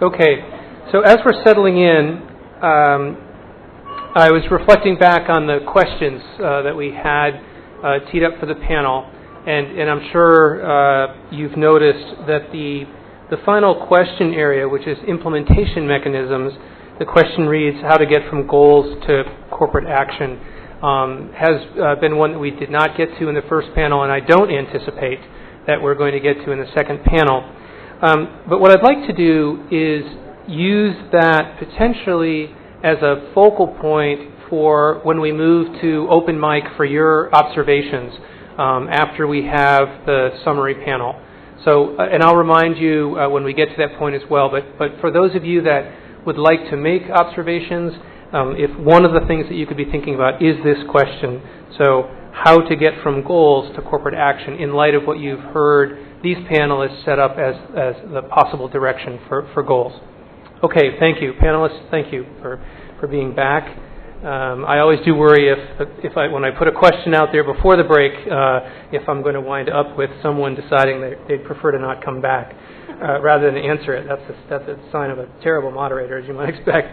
Okay, so as we're settling in, I was reflecting back on the questions that we had teed up for the panel, and I'm sure you've noticed that the final question area, which is implementation mechanisms, the question reads, how to get from goals to corporate action, has been one that we did not get to in the first panel, and I don't anticipate that we're going to get to in the second panel. But what I'd like to do is use that potentially as a focal point for when we move to open mic for your observations after we have the summary panel. So, and I'll remind you when we get to that point as well, but for those of you that would like to make observations, if one of the things that you could be thinking about is this question, so how to get from goals to corporate action in light of what you've heard these panelists set up as the possible direction for goals. Okay, thank you. Panelists, thank you for being back. I always do worry if when I put a question out there before the break, if I'm going to wind up with someone deciding that they'd prefer to not come back rather than answer it. That's a sign of a terrible moderator, as you might expect.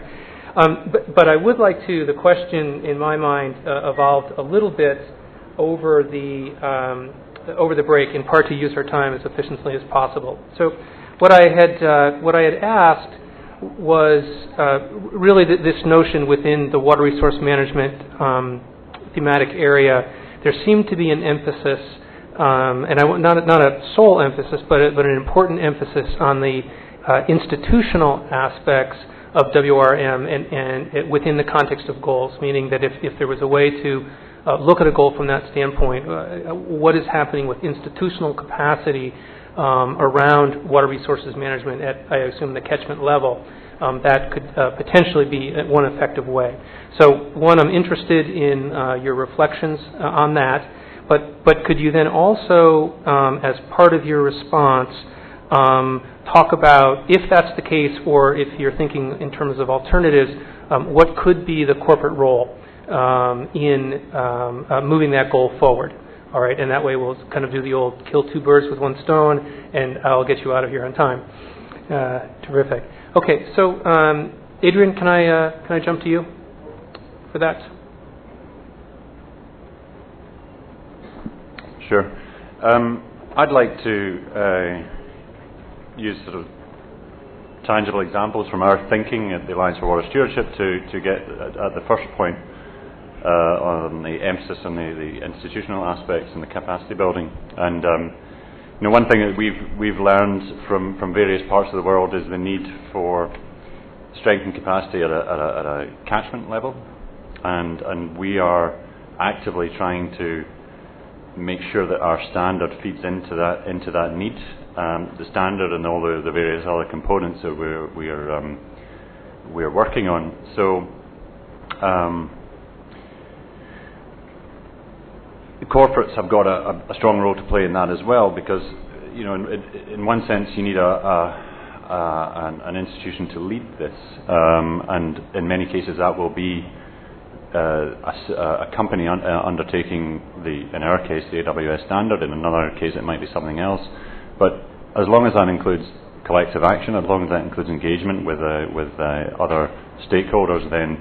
But I would like to, the question in my mind evolved a little bit over the break, in part to use our time as efficiently as possible. So what I had asked was really this notion within the water resource management thematic area. There seemed to be an emphasis, and not a sole emphasis, but an important emphasis on the institutional aspects of WRM and within the context of goals, meaning that if there was a way to look at a goal from that standpoint, what is happening with institutional capacity around water resources management at, I assume, the catchment level, that could potentially be one effective way. So, one, I'm interested in your reflections on that, but could you then also, as part of your response, talk about, if that's the case, or if you're thinking in terms of alternatives, what could be the corporate role in moving that goal forward? All right, and that way we'll kind of do the old kill two birds with one stone, and I'll get you out of here on time. Terrific. Okay, so Adrian, can I jump to you for that? Sure. I'd like to use sort of tangible examples from our thinking at the Alliance for Water Stewardship to get at the first point on the emphasis on the institutional aspects and the capacity building. And one thing that we've learned from various parts of the world is the need for strength and capacity at a catchment level, and we are actively trying to make sure that our standard feeds into that need. The standard and all the various other components that we're working on. So. The corporates have got a strong role to play in that as well, because in one sense you need an institution to lead this, and in many cases that will be a company undertaking in our case the AWS standard. In another case it might be something else, but as long as that includes collective action, as long as that includes engagement with other stakeholders, then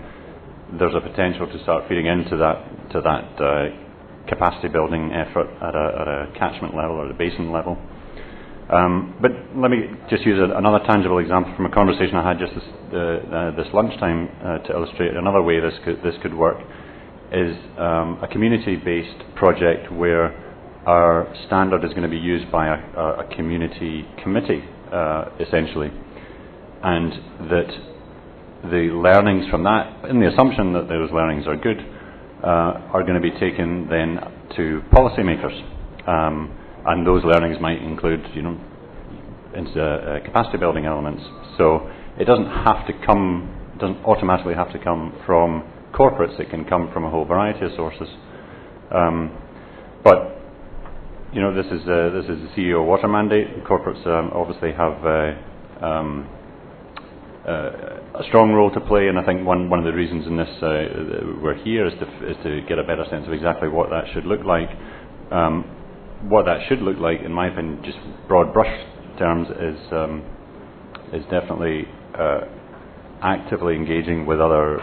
there's a potential to start feeding into that capacity building effort at a catchment level or a basin level. But let me just use another tangible example from a conversation I had just this lunchtime to illustrate another way this could work. Is a community-based project where our standard is going to be used by a community committee, essentially, and that the learnings from that, in the assumption that those learnings are good, are going to be taken then to policymakers, and those learnings might include, capacity building elements. So it doesn't automatically have to come from corporates. It can come from a whole variety of sources. But this is the CEO water mandate. Corporates obviously have a strong role to play, and I think one of the reasons in this we're here is to get a better sense of exactly what that should look like. What that should look like, in my opinion, just broad brush terms, is is definitely actively engaging with other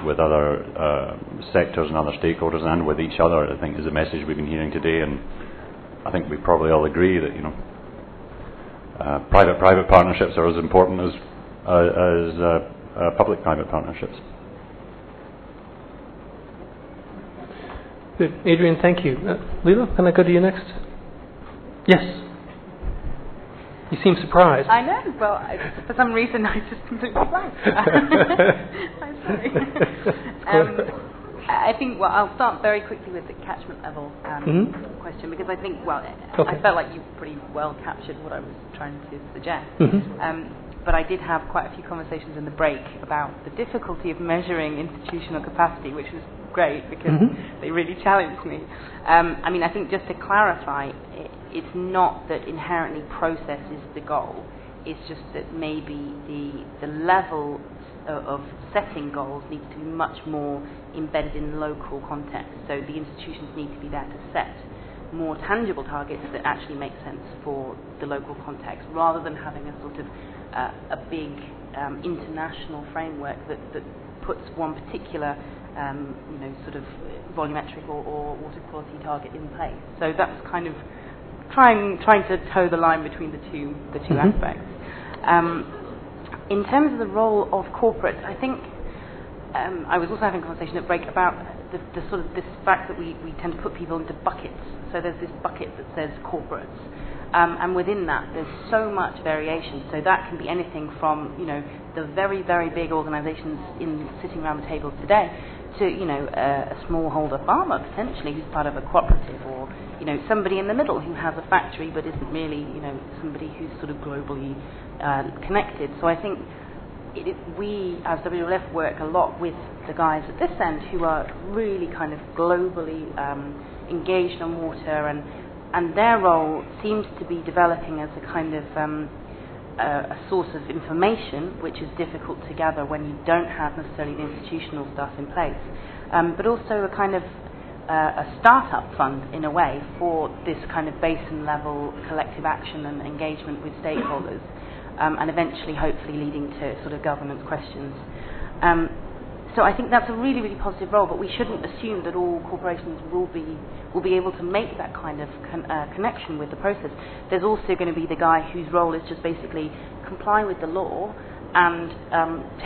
sectors and other stakeholders and with each other. I think is the message we've been hearing today, and I think we probably all agree that private partnerships are as important as public-private partnerships. Good. Adrian, thank you. Leela, can I go to you next? Yes. You seem surprised. I know. Well, for some reason I just completely blanked. I'm sorry. I think, I'll start very quickly with the catchment level question, because I think, I felt like you pretty well captured what I was trying to suggest. But I did have quite a few conversations in the break about the difficulty of measuring institutional capacity, which was great because they really challenged me. I think just to clarify, it's not that inherently process is the goal. It's just that maybe the level of setting goals needs to be much more embedded in local context. So the institutions need to be there to set more tangible targets that actually make sense for the local context, rather than having a sort of a big international framework that puts one particular sort of volumetric or water quality target in place. So that's kind of trying to toe the line between the two aspects. In terms of the role of corporates, I think I was also having a conversation at break about the sort of this fact that we tend to put people into buckets. So there's this bucket that says corporates, and within that there's so much variation. So that can be anything from the very, very big organisations sitting around the table today to a smallholder farmer potentially who's part of a cooperative, or somebody in the middle who has a factory but isn't really somebody who's sort of globally connected. So I think we as WWF work a lot with the guys at this end who are really kind of globally engaged on water, and their role seems to be developing as a kind of a source of information which is difficult to gather when you don't have necessarily the institutional stuff in place, but also a kind of a startup fund in a way for this kind of basin level collective action and engagement with stakeholders, and eventually hopefully leading to sort of governance questions. So I think that's a really, really positive role, but we shouldn't assume that all corporations will be able to make that kind of connection with the process. There's also going to be the guy whose role is just basically comply with the law and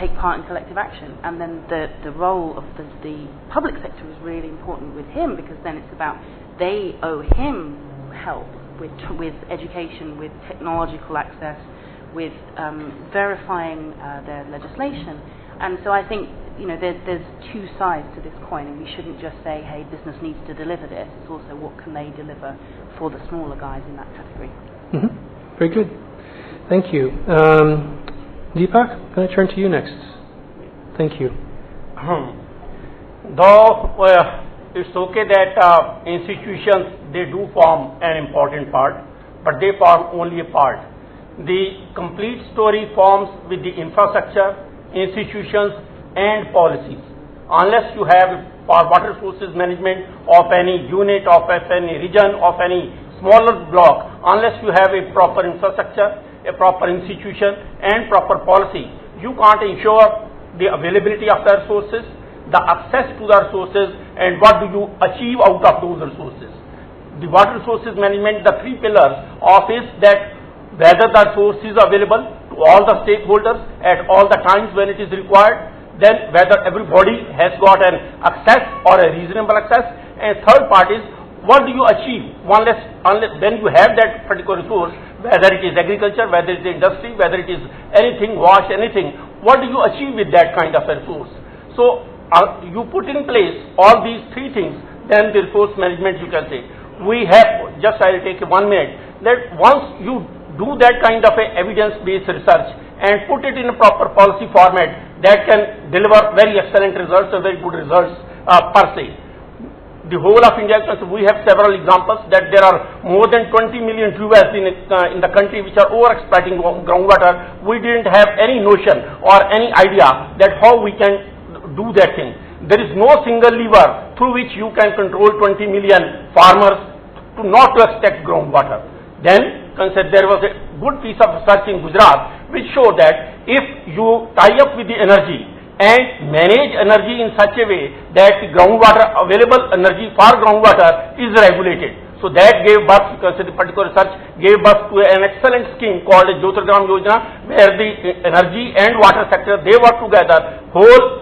take part in collective action. And then the role of the public sector is really important with him, because then it's about they owe him help with education, with technological access, with verifying their legislation. And so I think there's two sides to this coin, and we shouldn't just say, hey, business needs to deliver this. It's also what can they deliver for the smaller guys in that category. Very good. Thank you. Deepak, can I turn to you next? Thank you. Though it's okay that institutions, they do form an important part, but they form only a part. The complete story forms with the infrastructure, institutions and policies. Unless you have for water resources management of any unit, of any region, of any smaller block, unless you have a proper infrastructure, a proper institution and proper policy, you can't ensure the availability of the resources, the access to the resources, and what do you achieve out of those resources. The water resources management, the three pillars of is that whether the resource is available to all the stakeholders at all the times when it is required, then whether everybody has got an access or a reasonable access, and third part is what do you achieve unless when you have that particular resource, whether it is agriculture, whether it is industry, whether it is anything, wash, anything, what do you achieve with that kind of a resource? So you put in place all these three things, then the resource management you can say. We have, just I will take 1 minute, that once you do that kind of a evidence-based research and put it in a proper policy format, that can deliver very excellent results or very good results per se. The whole of India, we have several examples that there are more than 20 million tubes in the country which are over-exploiting groundwater. We didn't have any notion or any idea that how we can do that thing. There is no single lever through which you can control 20 million farmers to not to extract groundwater. Then there was a good piece of research in Gujarat which showed that if you tie up with the energy and manage energy in such a way that the groundwater, available energy for groundwater is regulated. So that gave birth, because the particular research gave birth to an excellent scheme called Jyotirgram Yojana, where the energy and water sector, they work together.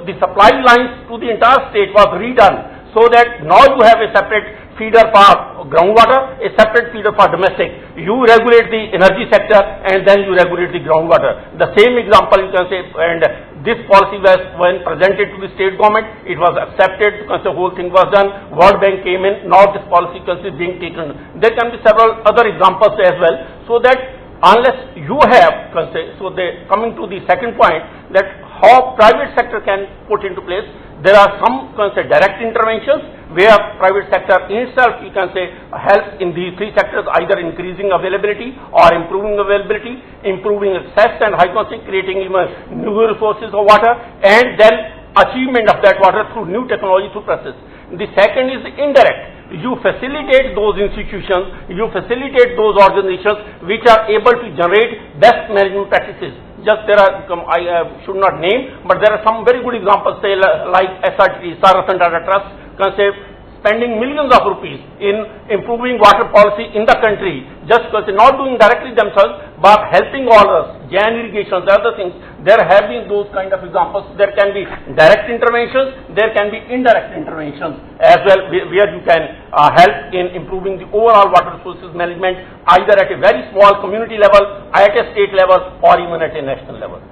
The supply lines to the entire state was redone, so that now you have a separate feeder for groundwater, a separate feeder for domestic. You regulate the energy sector and then you regulate the groundwater. The same example you can say, and this policy was, when presented to the state government, it was accepted because the whole thing was done. World Bank came in, now this policy is being taken. There can be several other examples as well, so that unless you have, so coming to the second point, that how private sector can put into place, there are some direct interventions where private sector in itself, you can say, helps in these three sectors, either increasing availability or improving availability, improving access and high consequence, creating even new resources of water, and then achievement of that water through new technology, through process. The second is indirect. You facilitate those institutions, you facilitate those organizations which are able to generate best management practices. Just there are, I should not name, but there are some very good examples, say like SRT, Sarasant Tata Trust, spending millions of rupees in improving water policy in the country, just because they're not doing directly themselves, but helping all us, Jan irrigations, other things. There have been those kind of examples. There can be direct interventions, there can be indirect interventions as well, where you can help in improving the overall water resources management, either at a very small community level, at a state level, or even at a national level.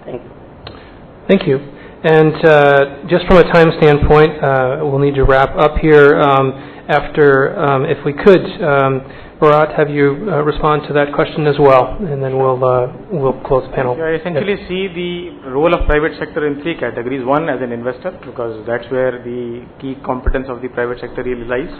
Thank you. Thank you. And just from a time standpoint, we'll need to wrap up here after, if we could, Bharat, have you respond to that question as well, and then we'll close the panel. I essentially see the role of private sector in three categories. One, as an investor, because that's where the key competence of the private sector really lies.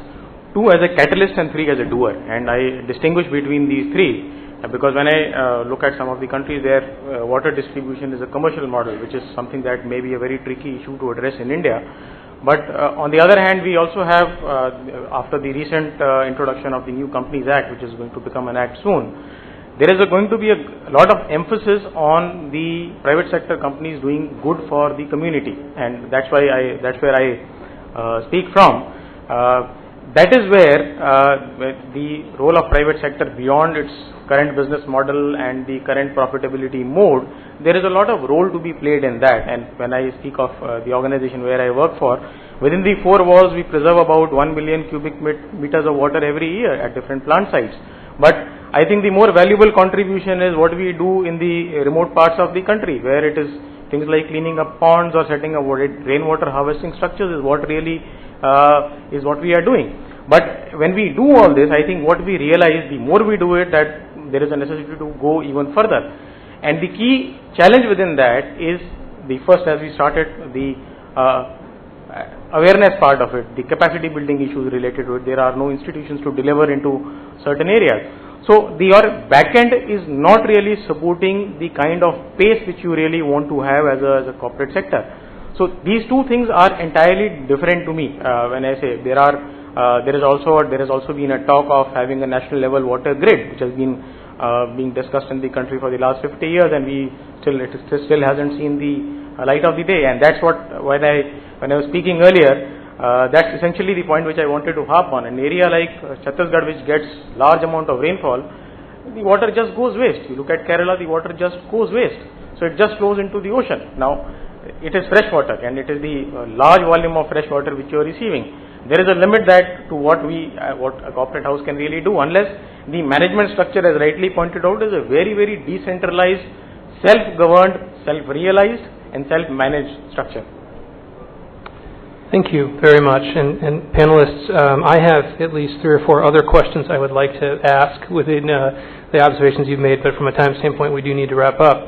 Two, as a catalyst, and three, as a doer. And I distinguish between these three. Because when I look at some of the countries, their water distribution is a commercial model, which is something that may be a very tricky issue to address in India. But on the other hand, we also have, after the recent introduction of the new Companies Act, which is going to become an act soon, there is going to be a lot of emphasis on the private sector companies doing good for the community, and that's where I speak from. That is where the role of private sector, beyond its current business model and the current profitability mode, there is a lot of role to be played in that. And when I speak of the organization where I work for, within the four walls we preserve about 1 million cubic meters of water every year at different plant sites. But I think the more valuable contribution is what we do in the remote parts of the country, where it is things like cleaning up ponds or setting up rainwater harvesting structures is what really is what we are doing. But when we do all this, I think what we realize, the more we do it, that there is a necessity to go even further. And the key challenge within that is the first, as we started, the awareness part of it, the capacity building issues related to it. There are no institutions to deliver into certain areas. So your backend is not really supporting the kind of pace which you really want to have as a corporate sector. So these two things are entirely different to me. When I say there has also been a talk of having a national level water grid, which has been being discussed in the country for the last 50 years, and it still hasn't seen the light of the day. And that's what when I was speaking earlier, that's essentially the point which I wanted to harp on. An area like Chhattisgarh, which gets large amount of rainfall, the water just goes waste. You look at Kerala, the water just goes waste. So it just flows into the ocean. Now, it is fresh water, and it is the large volume of fresh water which you are receiving. There is a limit that to what a corporate house can really do, unless the management structure, as rightly pointed out, is a very, very decentralized, self-governed, self-realized, and self-managed structure. Thank you very much. And panelists, I have at least 3 or 4 other questions I would like to ask within the observations you've made, but from a time standpoint, we do need to wrap up.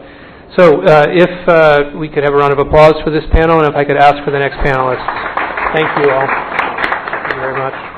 So if we could have a round of applause for this panel, and if I could ask for the next panelist. Thank you all. Thank you very much.